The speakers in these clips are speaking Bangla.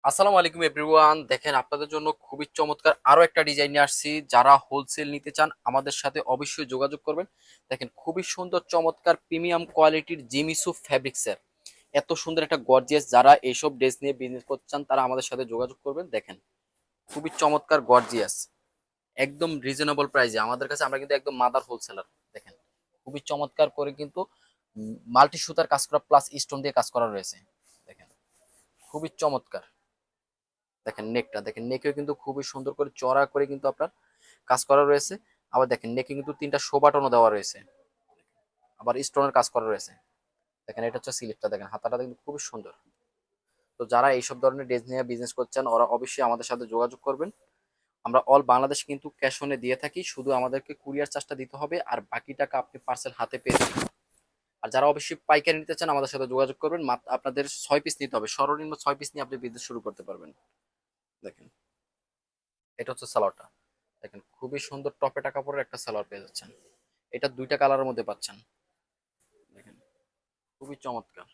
আসসালামু আলাইকুম এভরিওয়ান। দেখেন আপনাদের জন্য খুবই চমৎকার আরো একটা ডিজাইন নিয়ে আসছি। যারা হোলসেল নিতে চান আমাদের সাথে অবশ্যই যোগাযোগ করবেন। দেখেন খুবই সুন্দর চমৎকার প্রিমিয়াম কোয়ালিটির জিমিসু ফ্যাব্রিক্সের এত সুন্দর একটা গর্জিয়াস, যারা এইসব ড্রেস নিয়ে বিজনেস করতে চান তারা আমাদের সাথে যোগাযোগ করবেন। দেখেন খুবই চমৎকার গর্জিয়াস, একদম রিজনেবল প্রাইসে আমাদের কাছে, আমরা কিন্তু একদম মাদার হোলসেলার। দেখেন খুবই চমৎকার করে কিন্তু মাল্টি সুতার কাজ করা প্লাস স্টোন দিয়ে কাজ করা রয়েছে। দেখেন খুবই চমৎকার। দেখেন নেকটা দেখেন, নেকেও কিন্তু খুবই সুন্দর করে চড়া করে কিন্তু আপনার কাজ করা রয়েছে। আবার দেখেন নেকে কিন্তু তিনটা শো বাটনও দেওয়া রয়েছে, আবার স্টোনের কাজ করা রয়েছে। দেখেন এটা হচ্ছে স্লিপটা, দেখেন হাতাটা কিন্তু খুবই সুন্দর। তো যারা এইসব ধরনের ড্রেস নিয়ে বিজনেস করছেন ওরা অবশ্যই আমাদের সাথে যোগাযোগ করবেন। আমরা অল বাংলাদেশ কিন্তু ক্যাশ অনে দিয়ে থাকি, শুধু আমাদেরকে কুরিয়ার চার্জটা দিতে হবে আর বাকি টাকা আপনি পার্সেল হাতে পেয়ে যাবেন। আর যারা অবশ্যই পাইকারি নিতে চান আমাদের সাথে যোগাযোগ করবেন। মাত্র আপনাদের 6 পিস নিতে হবে, সর্বনিম্ন 6 পিস নিয়ে আপনি বিজনেস শুরু করতে পারবেন। দেখেন এটা হচ্ছে সালোয়ারটা, দেখেন খুবই সুন্দর টপেটা কাপড়ের একটা সালোয়ার পেয়ে যাচ্ছেন। এটা দুইটা কালারের মধ্যে পাচ্ছেন। দেখেন খুবই চমৎকার।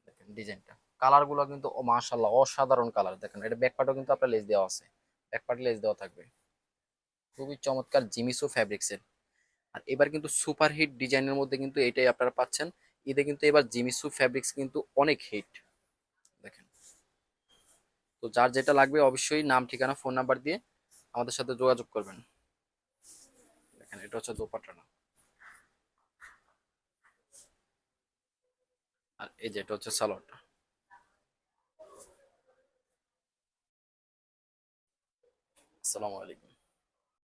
দেখেন ডিজাইনটা, কালার গুলো কিন্তু মাশাআল্লাহ অসাধারণ কালার। দেখেন এটা ব্যাকপার্টও কিন্তু আপনার লেস দেওয়া আছে, ব্যাকপার্টে লেস দেওয়া থাকবে। খুবই চমৎকার জিমিসো ফ্যাব্রিক্সের। আর এবার কিন্তু সুপার হিট ডিজাইনের মধ্যে কিন্তু এটাই আপনারা পাচ্ছেন। ঈদে কিন্তু এবার জিমিসু ফ্যাব্রিক্স কিন্তু অনেক হিট। দেখেন, তো যার যেটা লাগবে অবশ্যই নাম ঠিকানা ফোন নাম্বার দিয়ে আমাদের সাথে যোগাযোগ করবেন। দেখেন এটা হচ্ছে দোপাট্টা, আর এই যে এটা হচ্ছে সালোয়ারটা। আসসালামু আলাইকুম।